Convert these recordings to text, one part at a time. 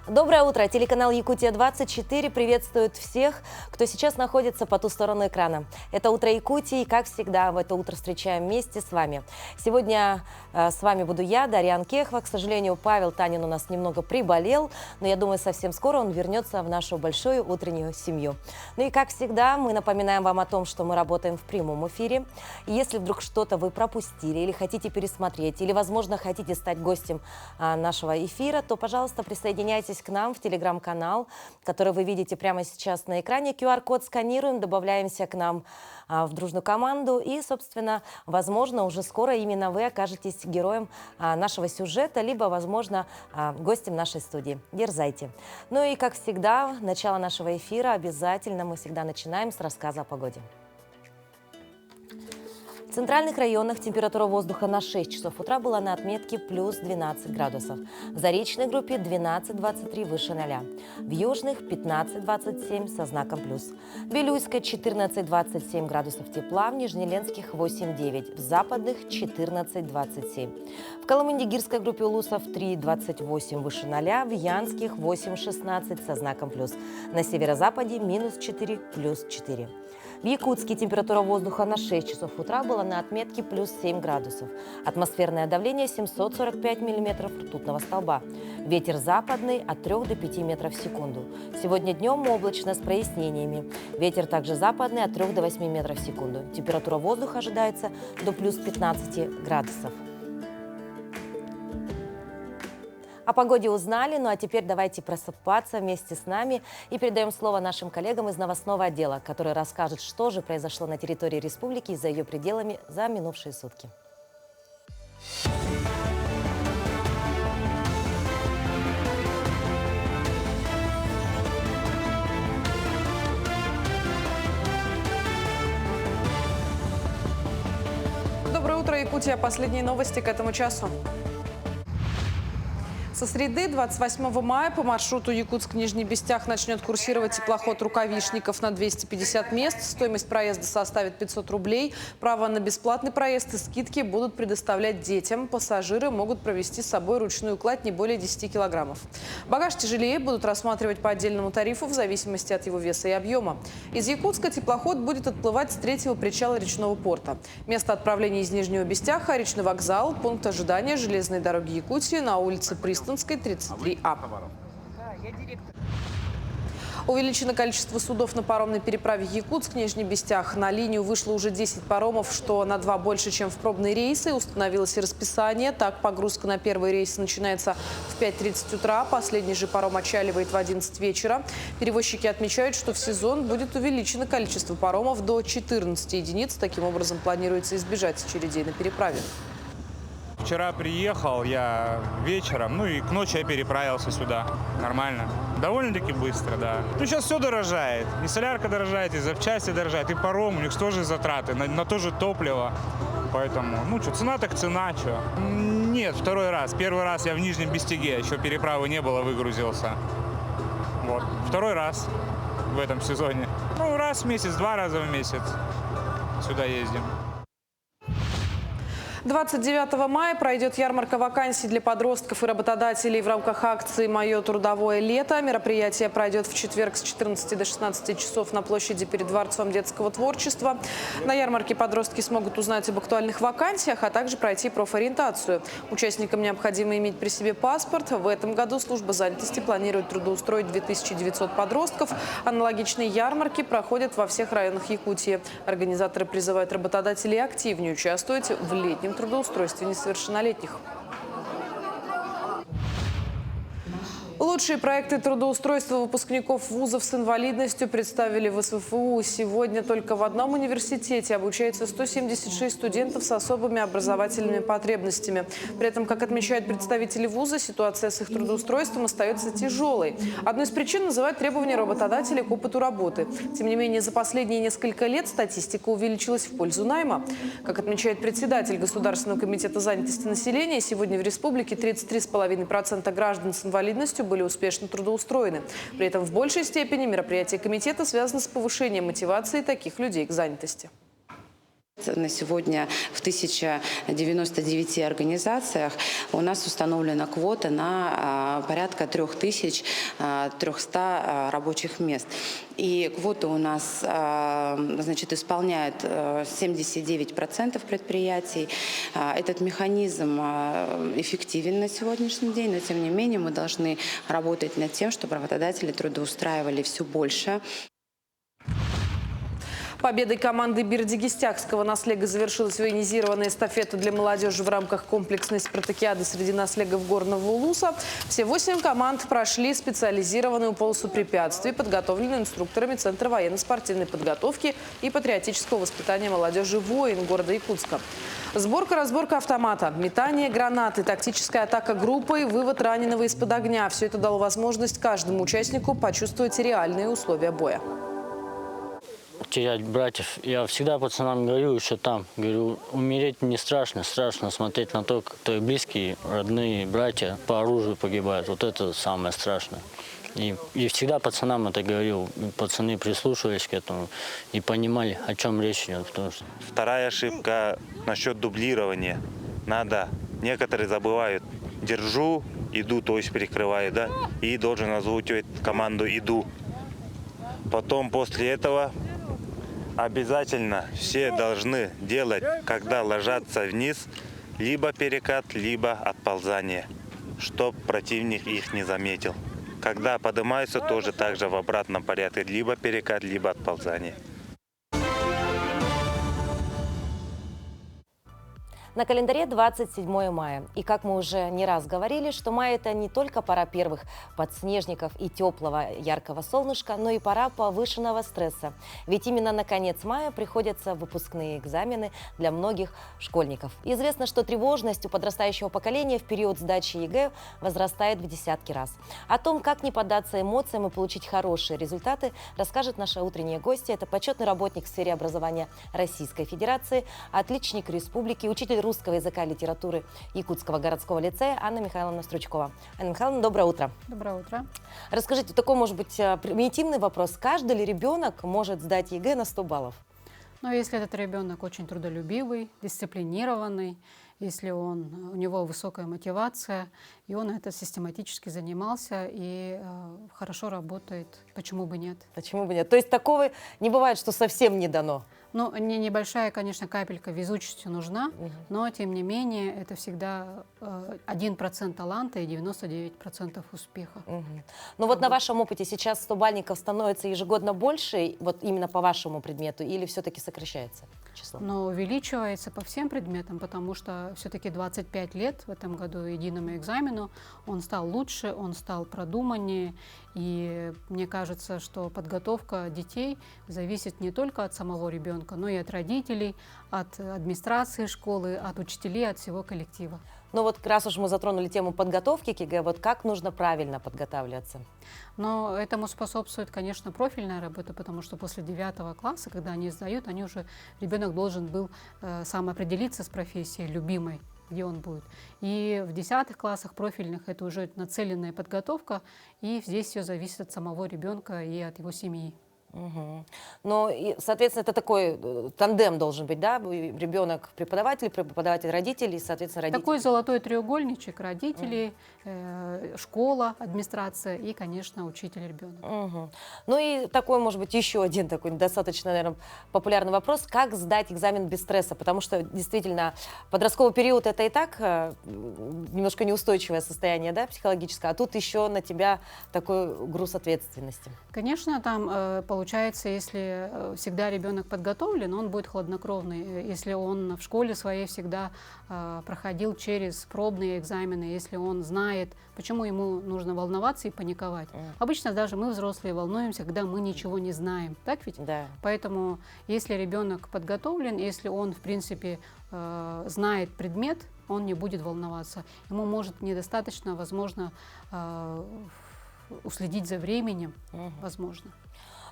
Доброе утро! Телеканал Якутия-24 приветствует всех, кто сейчас находится по ту сторону экрана. Это «Утро Якутии», и, как всегда, в это утро встречаем вместе с вами. Сегодня с вами буду я, Дарья Анкехова. К сожалению, Павел Танин у нас немного приболел, но я думаю, совсем скоро он вернется в нашу большую утреннюю семью. Ну и, как всегда, мы напоминаем вам о том, что мы работаем в прямом эфире. И если вдруг что-то вы пропустили или хотите пересмотреть, или, возможно, хотите стать гостем нашего эфира, то, пожалуйста, присоединяйтесь к нам в телеграм-канал, который вы видите прямо сейчас на экране. QR-код сканируем, добавляемся к нам в дружную команду. И, собственно, возможно, уже скоро именно вы окажетесь героем нашего сюжета, либо, возможно, гостем нашей студии. Дерзайте. Ну и, как всегда, начало нашего эфира обязательно мы всегда начинаем с рассказа о погоде. В центральных районах температура воздуха на 6 часов утра была на отметке плюс 12 градусов. В заречной группе 12-23 выше 0. В южных 15-27 со знаком плюс. В Вилюйской 14-27 градусов тепла, в Нижнеленских 8-9, в западных 14-27. В Колымын-Дигирской группе улусов 3-28 выше 0, в Янских 8-16 со знаком плюс. На северо-западе минус 4, плюс 4. В Якутске температура воздуха на 6 часов утра была на отметке плюс 7 градусов. Атмосферное давление 745 миллиметров ртутного столба. Ветер западный от 3 до 5 метров в секунду. Сегодня днем облачно с прояснениями. Ветер также западный от 3 до 8 метров в секунду. Температура воздуха ожидается до плюс 15 градусов. О погоде узнали, ну а теперь давайте просыпаться вместе с нами и передаем слово нашим коллегам из новостного отдела, которые расскажут, что же произошло на территории республики и за ее пределами за минувшие сутки. Доброе утро, Якутия. Последние новости к этому часу. Со среды, 28 мая, по маршруту Якутск-Нижний Бестях начнет курсировать теплоход «Рукавишников» на 250 мест. Стоимость проезда составит 500 рублей. Право на бесплатный проезд и скидки будут предоставлять детям. Пассажиры могут провести с собой ручную кладь не более 10 килограммов. Багаж тяжелее будут рассматривать по отдельному тарифу в зависимости от его веса и объема. Из Якутска теплоход будет отплывать с 3-го причала речного порта. Место отправления из Нижнего Бестяха – речный вокзал, пункт ожидания железной дороги Якутии на улице Пристань 33А. Увеличено количество судов на паромной переправе Якутск-Нижний Бестях. На линию вышло уже 10 паромов, что на 2 больше, чем в пробные рейсы. Установилось и расписание. Так, погрузка на первый рейс начинается в 5:30 утра. Последний же паром отчаливает в 11 вечера. Перевозчики отмечают, что в сезон будет увеличено количество паромов до 14 единиц. Таким образом, планируется избежать очередей на переправе. Вчера приехал я вечером, ну и к ночи я переправился сюда. Нормально. Довольно-таки быстро, да. Ну сейчас все дорожает. И солярка дорожает, и запчасти дорожают, и паром. У них тоже затраты на то же топливо. Поэтому, ну что, цена так цена, что. Нет, второй раз. Первый раз я в Нижнем Бестяге, еще переправы не было, выгрузился. Вот. Второй раз в этом сезоне. Ну, раз в месяц, 2 раза в месяц сюда ездим. 29 мая пройдет ярмарка вакансий для подростков и работодателей в рамках акции «Мое трудовое лето». Мероприятие пройдет в четверг с 14 до 16 часов на площади перед Дворцом детского творчества. На ярмарке подростки смогут узнать об актуальных вакансиях, а также пройти профориентацию. Участникам необходимо иметь при себе паспорт. В этом году служба занятости планирует трудоустроить 2900 подростков. Аналогичные ярмарки проходят во всех районах Якутии. Организаторы призывают работодателей активнее участвовать в летнем трудоустройстве несовершеннолетних. Лучшие проекты трудоустройства выпускников вузов с инвалидностью представили в СФУ. Сегодня только в одном университете обучается 176 студентов с особыми образовательными потребностями. При этом, как отмечают представители вуза, ситуация с их трудоустройством остается тяжелой. Одной из причин называют требования работодателей к опыту работы. Тем не менее, за последние несколько лет статистика увеличилась в пользу найма. Как отмечает председатель Государственного комитета занятости населения, сегодня в республике 33,5% граждан с инвалидностью были успешно трудоустроены. При этом в большей степени мероприятия комитета связаны с повышением мотивации таких людей к занятости. На сегодня в 1099 организациях у нас установлена квота на порядка 3300 рабочих мест. И квоты у нас, значит, исполняют 79% предприятий. Этот механизм эффективен на сегодняшний день, но тем не менее мы должны работать над тем, чтобы работодатели трудоустраивали все больше. Победой команды Бердигистякского наслега завершилась военизированная эстафета для молодежи в рамках комплексной спартакиады среди наслегов горного Улуса. Все 8 команд прошли специализированную полосу препятствий, подготовленную инструкторами Центра военно-спортивной подготовки и патриотического воспитания молодежи «Воин» города Якутска. Сборка-разборка автомата, метание гранаты, тактическая атака группой, вывод раненого из-под огня. Все это дало возможность каждому участнику почувствовать реальные условия боя. Терять братьев. Я всегда пацанам говорю, еще там. Говорю, умереть не страшно. Страшно смотреть на то, как твои близкие, родные, братья по оружию погибают. Вот это самое страшное. И всегда пацанам это говорил. Пацаны прислушивались к этому и понимали, о чем речь идет. Потому что... Вторая ошибка насчет дублирования. Некоторые забывают. Держу, иду, то есть перекрываю, да, и должен озвучивать команду «иду». Потом после этого обязательно все должны делать, когда ложатся вниз, либо перекат, либо отползание, чтобы противник их не заметил. Когда поднимаются, тоже так же в обратном порядке, либо перекат, либо отползание. На календаре 27 мая. И как мы уже не раз говорили, что май – это не только пора первых подснежников и теплого яркого солнышка, но и пора повышенного стресса. Ведь именно на конец мая приходятся выпускные экзамены для многих школьников. Известно, что тревожность у подрастающего поколения в период сдачи ЕГЭ возрастает в десятки раз. О том, как не поддаться эмоциям и получить хорошие результаты, расскажет наша утренняя гостья. Это почетный работник в сфере образования Российской Федерации, отличник республики, учитель русского языка и литературы Якутского городского лицея Анна Михайловна Стручкова. Анна Михайловна, доброе утро. Доброе утро. Расскажите, такой, может быть, примитивный вопрос. Каждый ли ребенок может сдать ЕГЭ на 100 баллов? Но если этот ребенок очень трудолюбивый, дисциплинированный, если у него высокая мотивация, и он это систематически занимался и хорошо работает, почему бы нет? Почему бы нет? То есть такого не бывает, что совсем не дано? Ну, небольшая, конечно, капелька везучести нужна, но, тем не менее, это всегда 1% таланта и 99% успеха. Ну вот на вашем опыте сейчас 100-бальников становится ежегодно больше, вот именно по вашему предмету, или все-таки сокращается число? Но увеличивается по всем предметам, потому что все-таки 25 лет в этом году единому экзамену, он стал лучше, он стал продуманнее, и мне кажется, что подготовка детей зависит не только от самого ребенка, но и от родителей, от администрации школы, от учителей, от всего коллектива. Ну вот раз уж мы затронули тему подготовки к ЕГЭ, вот как нужно правильно подготавливаться? Но этому способствует, конечно, профильная работа, потому что после 9 класса, когда они сдают, ребенок должен был сам определиться с профессией любимой, где он будет. И в 10 классах профильных это уже нацеленная подготовка, и здесь все зависит от самого ребенка и от его семьи. Ну, соответственно, это такой тандем должен быть, да? Ребенок-преподаватель, преподаватель-родитель, и, соответственно, родители. Такой золотой треугольничек: родители, школа, администрация и, конечно, учитель-ребенок. Ну и такой, может быть, еще один такой достаточно, наверное, популярный вопрос: как сдать экзамен без стресса? Потому что, действительно, подростковый период — это и так немножко неустойчивое состояние, да, психологическое, а тут еще на тебя такой груз ответственности. Конечно, там получается, если всегда ребенок подготовлен, он будет хладнокровный. Если он в школе своей всегда проходил через пробные экзамены, если он знает, почему ему нужно волноваться и паниковать. Обычно даже мы, взрослые, волнуемся, когда мы ничего не знаем. Так ведь? Да. Поэтому, если ребенок подготовлен, если он, в принципе, знает предмет, он не будет волноваться. Ему может недостаточно, возможно, уследить за временем, возможно.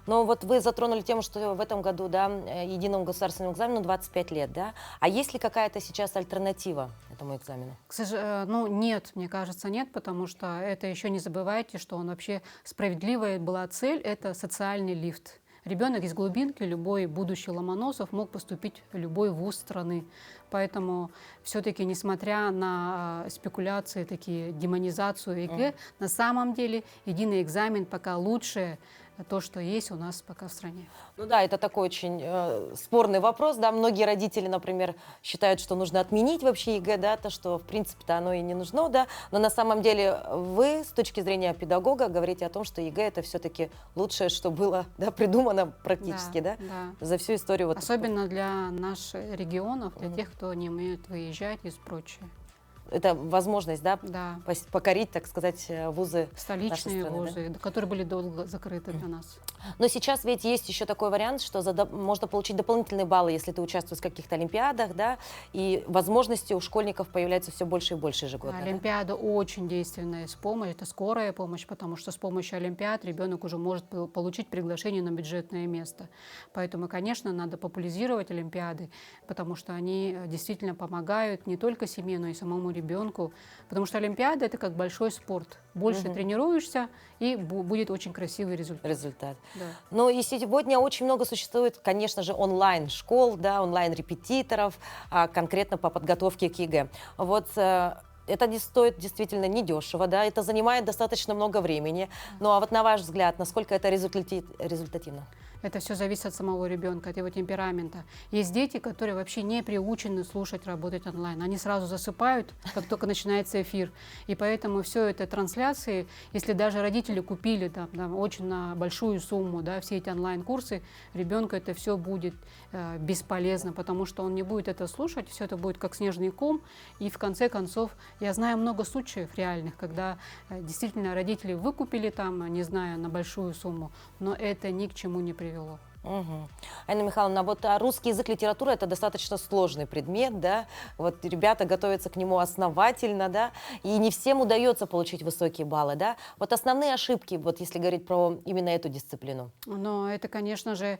Но вот вы затронули тему, что в этом году, да, единому государственному экзамену 25 лет, да? А есть ли какая-то сейчас альтернатива этому экзамену? К сожалению, нет, мне кажется, нет, потому что это еще не забывайте, что он вообще справедливая была цель, это социальный лифт. ребенок из глубинки, любой будущий Ломоносов мог поступить в любой вуз страны. Поэтому все-таки, несмотря на спекуляции, такие демонизацию ЕГЭ, на самом деле единый экзамен пока лучше то, что есть у нас пока в стране. Ну да, это такой очень спорный вопрос, да, многие родители, например, считают, что нужно отменить вообще ЕГЭ, да, то, что в принципе-то оно и не нужно, да, но на самом деле вы с точки зрения педагога говорите о том, что ЕГЭ это все-таки лучшее, что было, да, придумано практически, да, за всю историю. Вот. Особенно для наших регионов, для тех, кто не умеет выезжать и прочее. Это возможность, да, Да. покорить, так сказать, вузы Столичные нашей страны, вузы, которые были долго закрыты для нас. Но сейчас ведь есть еще такой вариант, что можно получить дополнительные баллы, если ты участвуешь в каких-то олимпиадах, да, и возможности у школьников появляются все больше и больше ежегодно. Да? Олимпиада очень действенная помощь, это скорая помощь, потому что с помощью олимпиад ребенок уже может получить приглашение на бюджетное место. Поэтому, конечно, надо популяризировать олимпиады, потому что они действительно помогают не только семье, но и самому ребенку, потому что олимпиада это как большой спорт. Больше тренируешься, и будет очень красивый результат. Да. Ну и сегодня очень много существует, конечно же, онлайн-школ, да, онлайн-репетиторов, конкретно по подготовке к ЕГЭ. Вот это не стоит действительно недешево, да, это занимает достаточно много времени. Ну а вот на ваш взгляд, насколько это результативно? Это все зависит от самого ребенка, от его темперамента. Есть дети, которые вообще не приучены слушать, работать онлайн. Они сразу засыпают, как только начинается эфир. И поэтому все это трансляции, если даже родители купили там, очень на большую сумму, да, все эти онлайн-курсы, ребенку это все будет бесполезно, потому что он не будет это слушать, все это будет как снежный ком. И в конце концов, я знаю много случаев реальных, когда действительно родители выкупили там, не знаю, на большую сумму, но это ни к чему не привело. Угу. Анна Михайловна, вот русский язык, литература – это достаточно сложный предмет, да, вот ребята готовятся к нему основательно, да, и не всем удается получить высокие баллы, да. Вот основные ошибки, вот если говорить про именно эту дисциплину. Но это, конечно же,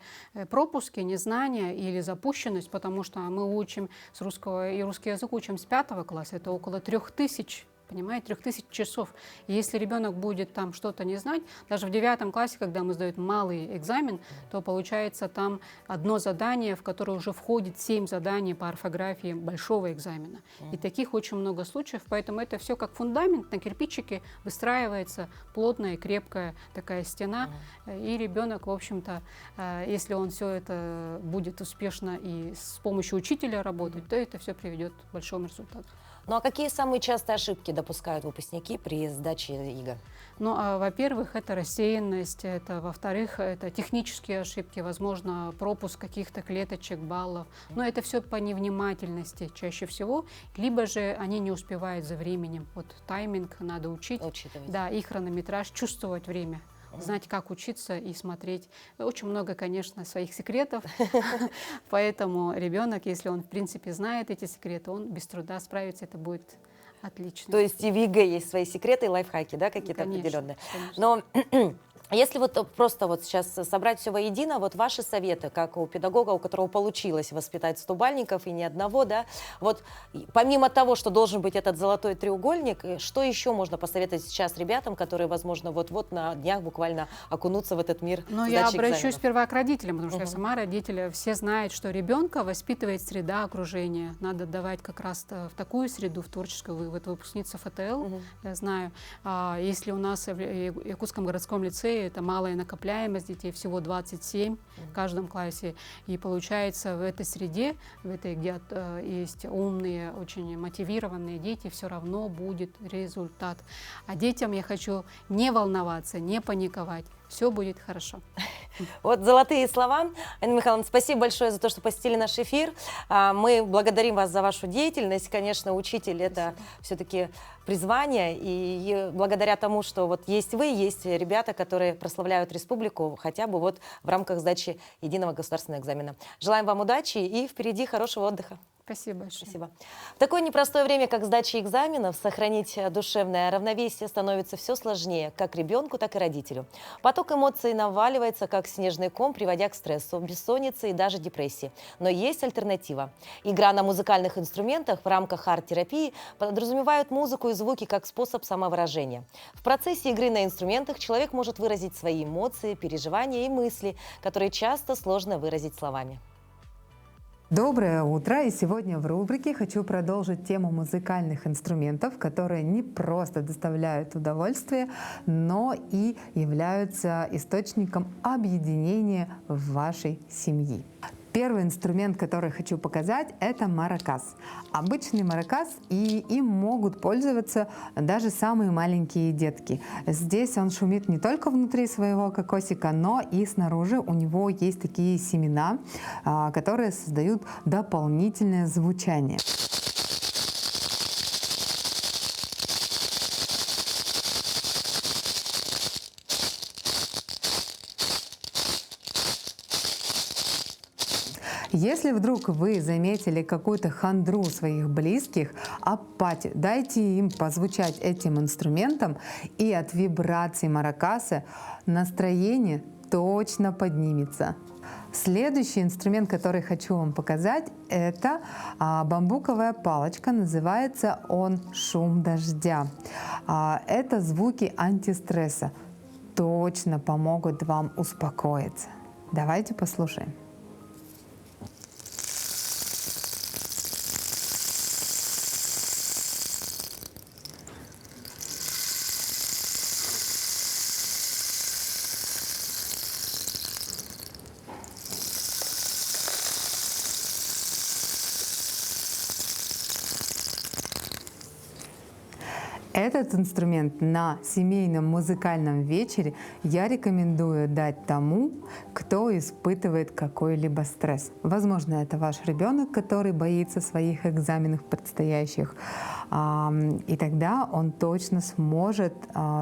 пропуски, незнание или запущенность, потому что мы учим с русского, и русский язык учим с 5 класса, это около 3000. Понимаете, 3000 часов. И если ребенок будет там что-то не знать, даже в 9 классе, когда мы сдаем малый экзамен, то получается там одно задание, в которое уже входит 7 заданий по орфографии большого экзамена. И таких очень много случаев, поэтому это все как фундамент на кирпичике выстраивается плотная, крепкая такая стена. И ребенок, в общем-то, если он все это будет успешно и с помощью учителя работать, то это все приведет к большому результату. Ну а какие самые частые ошибки допускают выпускники при сдаче ЕГЭ? Ну, во-первых, это рассеянность, это, во-вторых, это технические ошибки, возможно, пропуск каких-то клеточек, баллов. Но это все по невнимательности чаще всего, либо же они не успевают за временем. Вот тайминг надо учитывать, да, и хронометраж, чувствовать время. Знать, как учиться и смотреть. Очень много, конечно, своих секретов, поэтому ребенок, если он, в принципе, знает эти секреты, он без труда справится, это будет отлично. То есть и в ЕГЭ есть свои секреты и лайфхаки, да, какие-то определенные. Но если вот просто вот сейчас собрать все воедино, вот ваши советы, как у педагога, у которого получилось воспитать 100 бальников и ни одного, да, вот помимо того, что должен быть этот золотой треугольник, что еще можно посоветовать сейчас ребятам, которые, возможно, вот-вот на днях буквально окунутся в этот мир Но сдачи я обращусь экзаменов? сперва к родителям, потому что я сама родитель. Все знают, что ребенка воспитывает среда окружения. Надо давать как раз в такую среду, в творческую. Вы вот выпускница ФТЛ, я знаю. Если у нас в Якутском городском лицее это малая накопляемость детей, всего 27 в каждом классе. И получается в этой среде, в этой, где есть умные, очень мотивированные дети, все равно будет результат. А детям я хочу не волноваться, не паниковать. Все будет хорошо. Вот золотые слова. Анна Михайловна, спасибо большое за то, что посетили наш эфир. Мы благодарим вас за вашу деятельность. Конечно, учитель – это все-таки призвание. И благодаря тому, что вот есть вы, есть ребята, которые прославляют республику хотя бы вот в рамках сдачи единого государственного экзамена. Желаем вам удачи и впереди хорошего отдыха. Спасибо большое. Спасибо. В такое непростое время, как сдача экзаменов, сохранить душевное равновесие становится все сложнее, как ребенку, так и родителю. Поток эмоций наваливается, как снежный ком, приводя к стрессу, бессоннице и даже депрессии. Но есть альтернатива. Игра на музыкальных инструментах в рамках арт-терапии подразумевает музыку из звуки как способ самовыражения. В процессе игры на инструментах человек может выразить свои эмоции, переживания и мысли, которые часто сложно выразить словами. Доброе утро! И сегодня в рубрике хочу продолжить тему музыкальных инструментов, которые не просто доставляют удовольствие, но и являются источником объединения в вашей семье. Первый инструмент, который хочу показать, это маракас. Обычный маракас, и им могут пользоваться даже самые маленькие детки. Здесь он шумит не только внутри своего кокосика, но и снаружи. У него есть такие семена, которые создают дополнительное звучание. Если вдруг вы заметили какую-то хандру своих близких, апатию, дайте им позвучать этим инструментом, и от вибраций маракаса настроение точно поднимется. Следующий инструмент, который хочу вам показать, это бамбуковая палочка. Называется он «Шум дождя». Это звуки антистресса. Точно помогут вам успокоиться. Давайте послушаем. Этот инструмент на семейном музыкальном вечере я рекомендую дать тому, кто испытывает какой-либо стресс. Возможно, это ваш ребенок, который боится своих экзаменов предстоящих, и тогда он точно сможет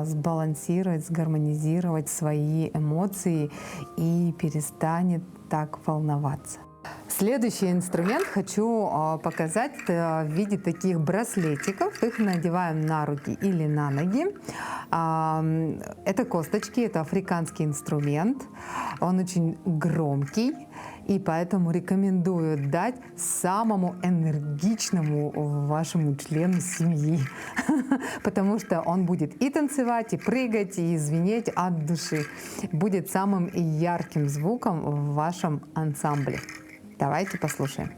сбалансировать, сгармонизировать свои эмоции и перестанет так волноваться. Следующий инструмент хочу показать в виде таких браслетиков. Их надеваем на руки или на ноги. Это косточки, это африканский инструмент. Он очень громкий, и поэтому рекомендую дать самому энергичному вашему члену семьи, потому что он будет и танцевать, и прыгать, и звенеть от души. Будет самым ярким звуком в вашем ансамбле. Давайте послушаем.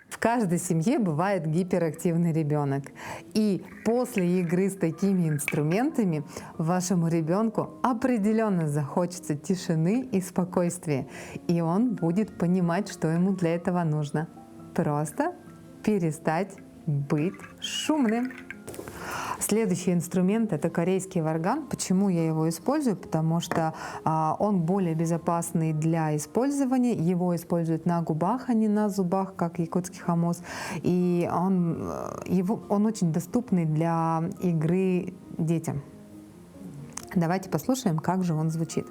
В каждой семье бывает гиперактивный ребенок. И после игры с такими инструментами вашему ребенку определенно захочется тишины и спокойствия. И он будет понимать, что ему для этого нужно. Просто перестать быть шумным. Следующий инструмент — это корейский варган. Почему я его использую? Потому что он более безопасный для использования. Его используют на губах, а не на зубах, как якутский хамос. И он очень доступный для игры детям. Давайте послушаем, как же он звучит.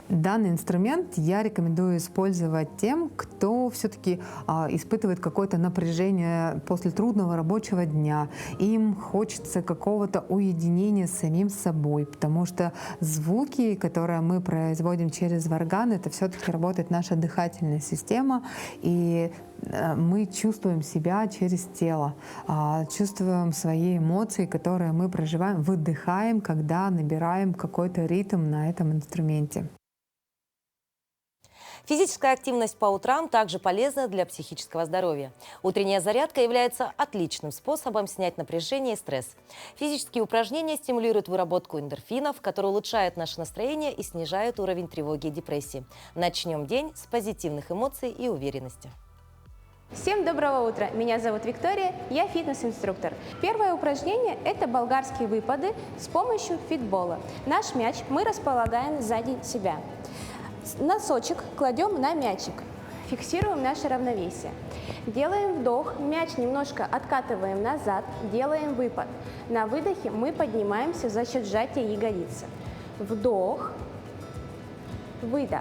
Данный инструмент я рекомендую использовать тем, кто все-таки испытывает какое-то напряжение после трудного рабочего дня. Им хочется какого-то уединения с самим собой, потому что звуки, которые мы производим через варган, это все-таки работает наша дыхательная система, и мы чувствуем себя через тело, чувствуем свои эмоции, которые мы проживаем, выдыхаем, когда набираем какой-то ритм на этом инструменте. Физическая активность по утрам также полезна для психического здоровья. Утренняя зарядка является отличным способом снять напряжение и стресс. Физические упражнения стимулируют выработку эндорфинов, которые улучшают наше настроение и снижают уровень тревоги и депрессии. Начнем день с позитивных эмоций и уверенности. Всем доброго утра! Меня зовут Виктория, я фитнес-инструктор. Первое упражнение – это болгарские выпады с помощью фитбола. Наш мяч мы располагаем сзади себя. Носочек кладем на мячик. фиксируем наше равновесие. Делаем вдох, мяч немножко откатываем назад, делаем выпад. На выдохе мы поднимаемся за счет сжатия ягодицы. Вдох, выдох,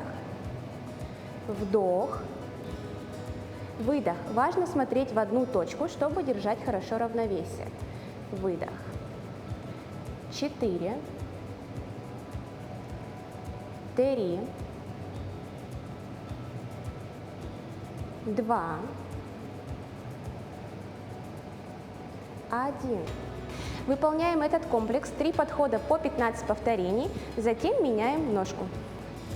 вдох, выдох. Важно смотреть в одну точку, чтобы держать хорошо равновесие. Выдох. 4, 3, 2, 1. Выполняем этот комплекс 3 подхода по 15 повторений, затем меняем ножку.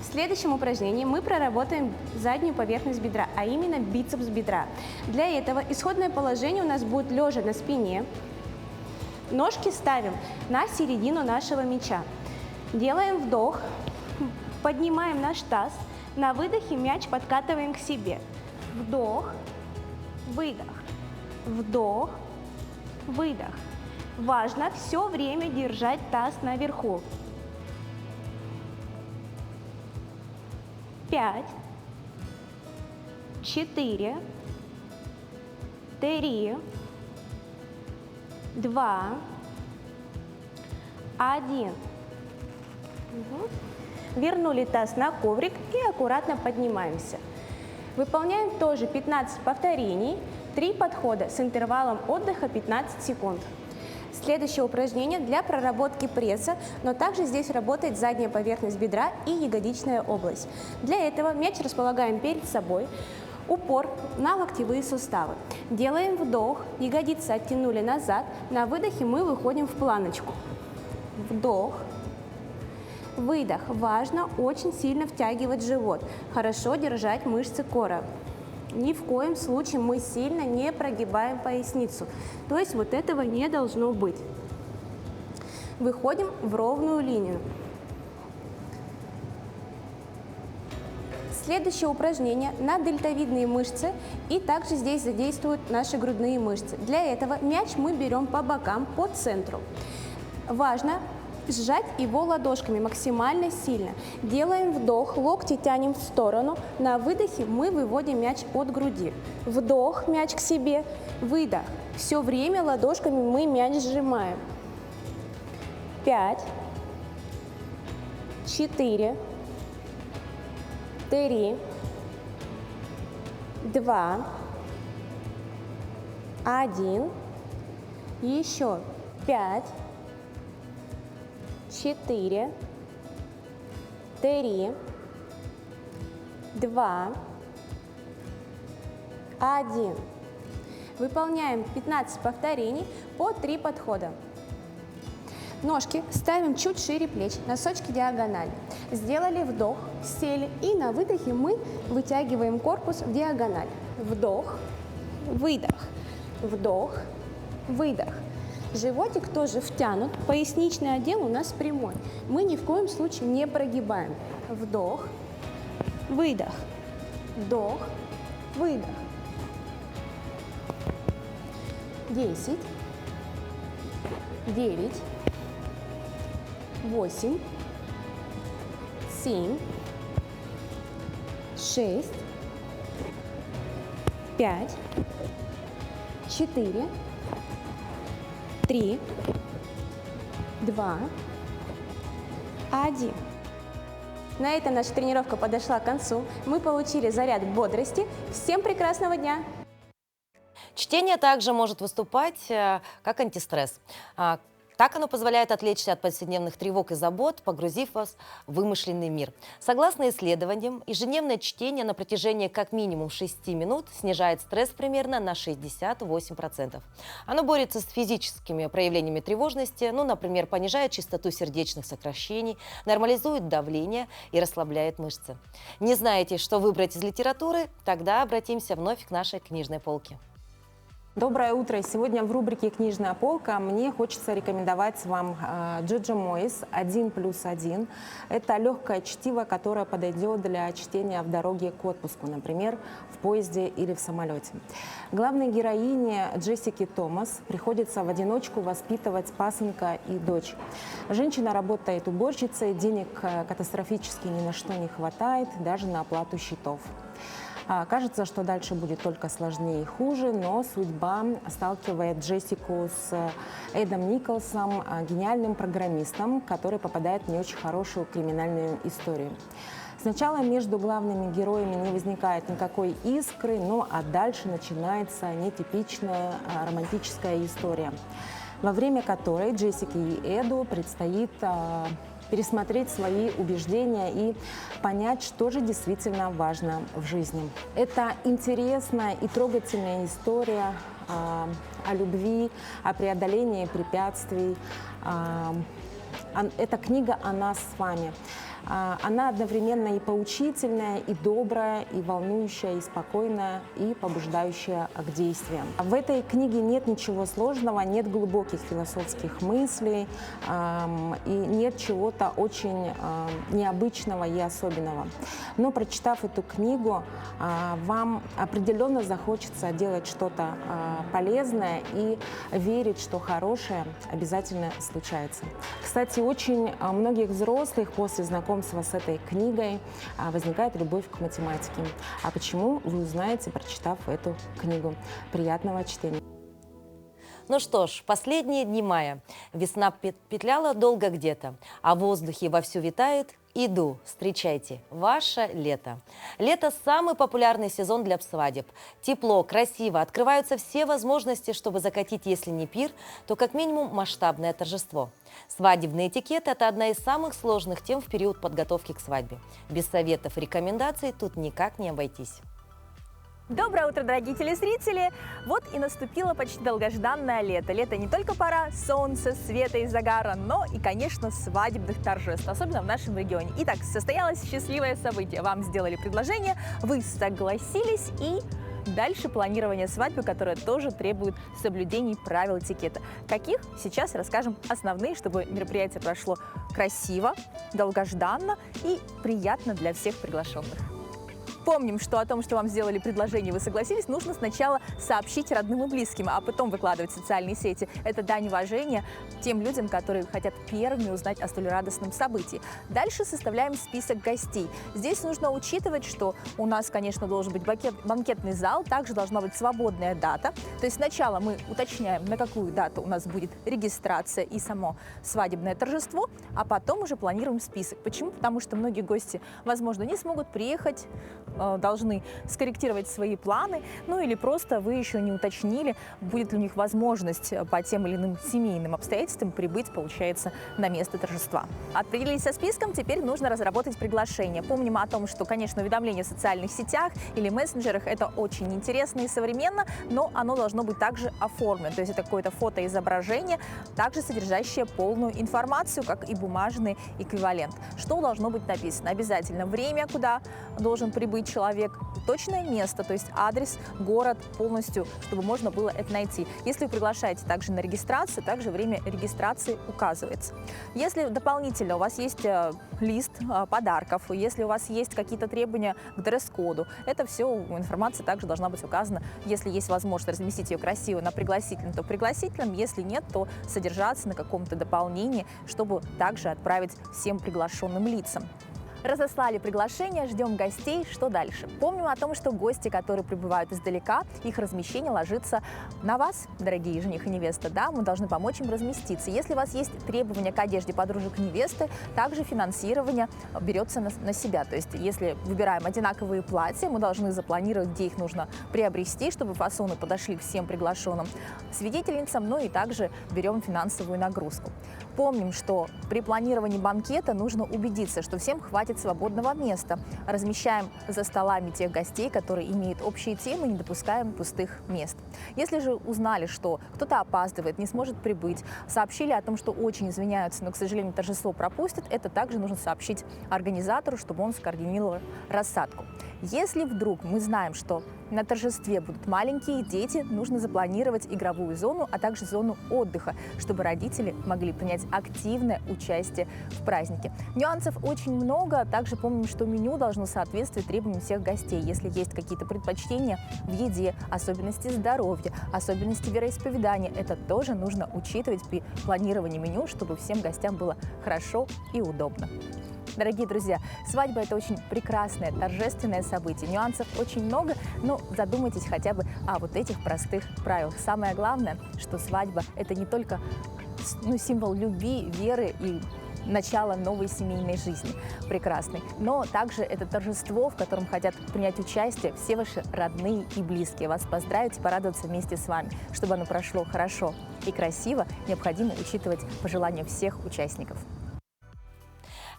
В следующем упражнении мы проработаем заднюю поверхность бедра, а именно бицепс бедра. Для этого исходное положение у нас будет лежа на спине. Ножки ставим на середину нашего мяча. Делаем вдох, поднимаем наш таз. На выдохе мяч подкатываем к себе. Вдох, выдох, вдох, выдох. Важно все время держать таз наверху. 5, 4, 3, 2, 1. Вернули таз на коврик и аккуратно поднимаемся. Выполняем тоже 15 повторений, 3 подхода с интервалом отдыха 15 секунд. Следующее упражнение для проработки пресса, но также здесь работает задняя поверхность бедра и ягодичная область. Для этого мяч располагаем перед собой, упор на локтевые суставы. Делаем вдох, ягодицы оттянули назад, на выдохе мы выходим в планочку. Вдох, выдох. Важно очень сильно втягивать живот, хорошо держать мышцы кора. Ни в коем случае мы сильно не прогибаем поясницу, то есть вот этого не должно быть. Выходим в ровную линию. Следующее упражнение на дельтовидные мышцы, и также здесь задействуют наши грудные мышцы. Для этого мяч мы берем по бокам, по центру. Важно сжать его ладошками максимально сильно. Делаем вдох, локти тянем в сторону. На выдохе мы выводим мяч от груди. Вдох, мяч к себе, выдох. Все время ладошками мы мяч сжимаем. 5, 4, 3, 2, 1. Еще 5, 4, 3, 2, 1. Выполняем 15 повторений по 3 подхода. Ножки ставим чуть шире плеч, носочки диагонально. Сделали вдох, сели, и на выдохе мы вытягиваем корпус в диагональ. Вдох, выдох, вдох, выдох. Животик тоже втянут, поясничный отдел у нас прямой. Мы ни в коем случае не прогибаем. Вдох, выдох, вдох, выдох. 10, 9, 8, 7, 6, 5, 4, 3, 2, 1. На этом наша тренировка подошла к концу. Мы получили заряд бодрости. Всем прекрасного дня! Чтение также может выступать как антистресс. Так оно позволяет отвлечься от повседневных тревог и забот, погрузив вас в вымышленный мир. Согласно исследованиям, ежедневное чтение на протяжении как минимум 6 минут снижает стресс примерно на 68%. Оно борется с физическими проявлениями тревожности, например, понижает частоту сердечных сокращений, нормализует давление и расслабляет мышцы. Не знаете, что выбрать из литературы? Тогда обратимся вновь к нашей книжной полке. Доброе утро! Сегодня в рубрике «Книжная полка» мне хочется рекомендовать вам Джоджо Моис «1+1». Это легкое чтиво, которое подойдет для чтения в дороге к отпуску, например, в поезде или в самолете. Главной героине Джессики Томас приходится в одиночку воспитывать пасынка и дочь. Женщина работает уборщицей, денег катастрофически ни на что не хватает, даже на оплату счетов. Кажется, что дальше будет только сложнее и хуже, но судьба сталкивает Джессику с Эдом Николсом, гениальным программистом, который попадает в не очень хорошую криминальную историю. Сначала между главными героями не возникает никакой искры, ну а дальше начинается нетипичная романтическая история, во время которой Джессике и Эду предстоит пересмотреть свои убеждения и понять, что же действительно важно в жизни. Это интересная и трогательная история о любви, о преодолении препятствий. Эта книга о нас с вами. Она одновременно и поучительная, и добрая, и волнующая, и спокойная, и побуждающая к действиям. В этой книге нет ничего сложного, нет глубоких философских мыслей, и нет чего-то очень необычного и особенного. Но прочитав эту книгу, вам определенно захочется делать что-то полезное и верить, что хорошее обязательно случается. Кстати, очень многих взрослых после знакомства с этой книгой возникает любовь к математике. А почему, вы узнаете, прочитав эту книгу. Приятного чтения. Ну что ж, последние дни мая. Весна петляла долго где-то, а в воздухе вовсю витает «Иду, встречайте, ваше лето». Лето – самый популярный сезон для свадеб. Тепло, красиво, открываются все возможности, чтобы закатить, если не пир, то как минимум масштабное торжество. Свадебный этикет – это одна из самых сложных тем в период подготовки к свадьбе. Без советов и рекомендаций тут никак не обойтись. Доброе утро, дорогие телезрители! Вот и наступило почти долгожданное лето. Лето не только пора солнца, света и загара, но и, конечно, свадебных торжеств, особенно в нашем регионе. Итак, состоялось счастливое событие. Вам сделали предложение, вы согласились, и дальше планирование свадьбы, которое тоже требует соблюдений правил этикета. Каких? Сейчас расскажем основные, чтобы мероприятие прошло красиво, долгожданно и приятно для всех приглашенных. Помним, что о том, что вам сделали предложение, вы согласились, нужно сначала сообщить родным и близким, а потом выкладывать в социальные сети. Это дань уважения тем людям, которые хотят первыми узнать о столь радостном событии. Дальше составляем список гостей. Здесь нужно учитывать, что у нас, конечно, должен быть банкетный зал, также должна быть свободная дата. То есть сначала мы уточняем, на какую дату у нас будет регистрация и само свадебное торжество, а потом уже планируем список. Почему? Потому что многие гости, возможно, не смогут приехать, должны скорректировать свои планы, ну или просто вы еще не уточнили, будет ли у них возможность по тем или иным семейным обстоятельствам прибыть, получается, на место торжества. Определились со списком, теперь нужно разработать приглашение. Помним о том, что, конечно, уведомления в социальных сетях или мессенджерах – это очень интересно и современно, но оно должно быть также оформлено. То есть это какое-то фотоизображение, также содержащее полную информацию, как и бумажный эквивалент. Что должно быть написано? Обязательно время, куда должен прибыть человек, точное место, то есть адрес, город полностью, чтобы можно было это найти. Если вы приглашаете также на регистрацию, также время регистрации указывается. Если дополнительно у вас есть лист подарков, если у вас есть какие-то требования к дресс-коду, это все информация также должна быть указана. Если есть возможность разместить ее красиво на пригласительном, то пригласительном, если нет, то содержаться на каком-то дополнении, чтобы также отправить всем приглашенным лицам. Разослали приглашение, ждем гостей. Что дальше? Помним о том, что гости, которые прибывают издалека, их размещение ложится на вас, дорогие жених и невеста. Да, мы должны помочь им разместиться. Если у вас есть требования к одежде подружек невесты, также финансирование берется на себя. То есть, если выбираем одинаковые платья, мы должны запланировать, где их нужно приобрести, чтобы фасоны подошли всем приглашенным свидетельницам, ну и также берем финансовую нагрузку. Помним, что при планировании банкета нужно убедиться, что всем хватит свободного места. Размещаем за столами тех гостей, которые имеют общие темы, не допускаем пустых мест. Если же узнали, что кто-то опаздывает, не сможет прибыть, сообщили о том, что очень извиняются, но, к сожалению, торжество пропустят, это также нужно сообщить организатору, чтобы он скоординировал рассадку. Если вдруг мы знаем, что на торжестве будут маленькие дети, нужно запланировать игровую зону, а также зону отдыха, чтобы родители могли принять активное участие в празднике. Нюансов очень много. Также помним, что меню должно соответствовать требованиям всех гостей. Если есть какие-то предпочтения в еде, особенности здоровья, особенности вероисповедания, это тоже нужно учитывать при планировании меню, чтобы всем гостям было хорошо и удобно. Дорогие друзья, свадьба – это очень прекрасное, торжественное событие. Нюансов очень много, но задумайтесь хотя бы о вот этих простых правилах. Самое главное, что свадьба – это не только символ любви, веры и начало новой семейной жизни прекрасной. Но также это торжество, в котором хотят принять участие все ваши родные и близкие. Вас поздравить и порадоваться вместе с вами. Чтобы оно прошло хорошо и красиво, необходимо учитывать пожелания всех участников.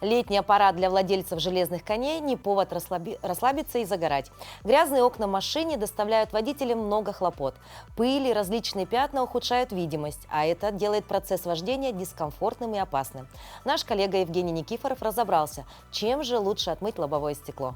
Летний аппарат для владельцев железных коней – не повод расслабиться и загорать. Грязные окна в машине доставляют водителям много хлопот. Пыль и различные пятна ухудшают видимость, а это делает процесс вождения дискомфортным и опасным. Наш коллега Евгений Никифоров разобрался, чем же лучше отмыть лобовое стекло.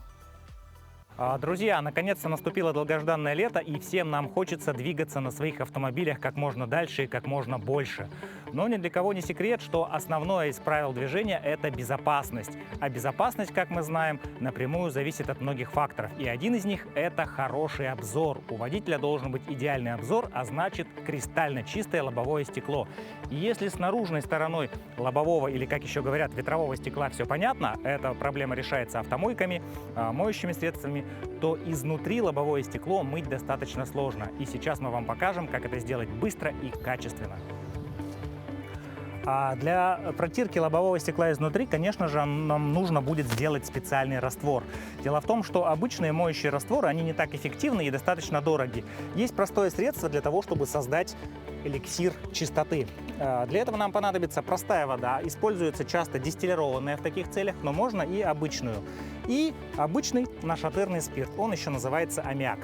Друзья, наконец-то наступило долгожданное лето, и всем нам хочется двигаться на своих автомобилях как можно дальше и как можно больше. Но ни для кого не секрет, что основное из правил движения – это безопасность. А безопасность, как мы знаем, напрямую зависит от многих факторов. И один из них – это хороший обзор. У водителя должен быть идеальный обзор, а значит кристально чистое лобовое стекло. И если с наружной стороной лобового или, как еще говорят, ветрового стекла все понятно, эта проблема решается автомойками, моющими средствами, то изнутри лобовое стекло мыть достаточно сложно. И сейчас мы вам покажем, как это сделать быстро и качественно. А для протирки лобового стекла изнутри, конечно же, нам нужно будет сделать специальный раствор. Дело в том, что обычные моющие растворы, они не так эффективны и достаточно дороги. Есть простое средство для того, чтобы создать эликсир чистоты. Для этого нам понадобится простая вода. Используется часто дистиллированная в таких целях, но можно и обычную. И обычный нашатырный спирт. Он еще называется аммиак.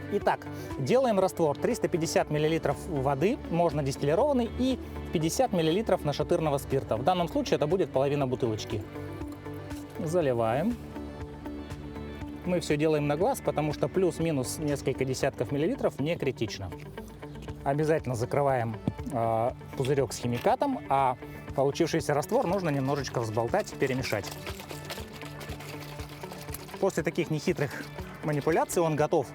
Итак, делаем раствор 350 мл воды, можно дистиллированный, и 50 мл нашатырного спирта. В данном случае это будет половина бутылочки. Заливаем. Мы все делаем на глаз, потому что плюс-минус несколько десятков миллилитров не критично. Обязательно закрываем пузырек с химикатом, а получившийся раствор нужно немножечко взболтать, перемешать. После таких нехитрых манипуляций он готов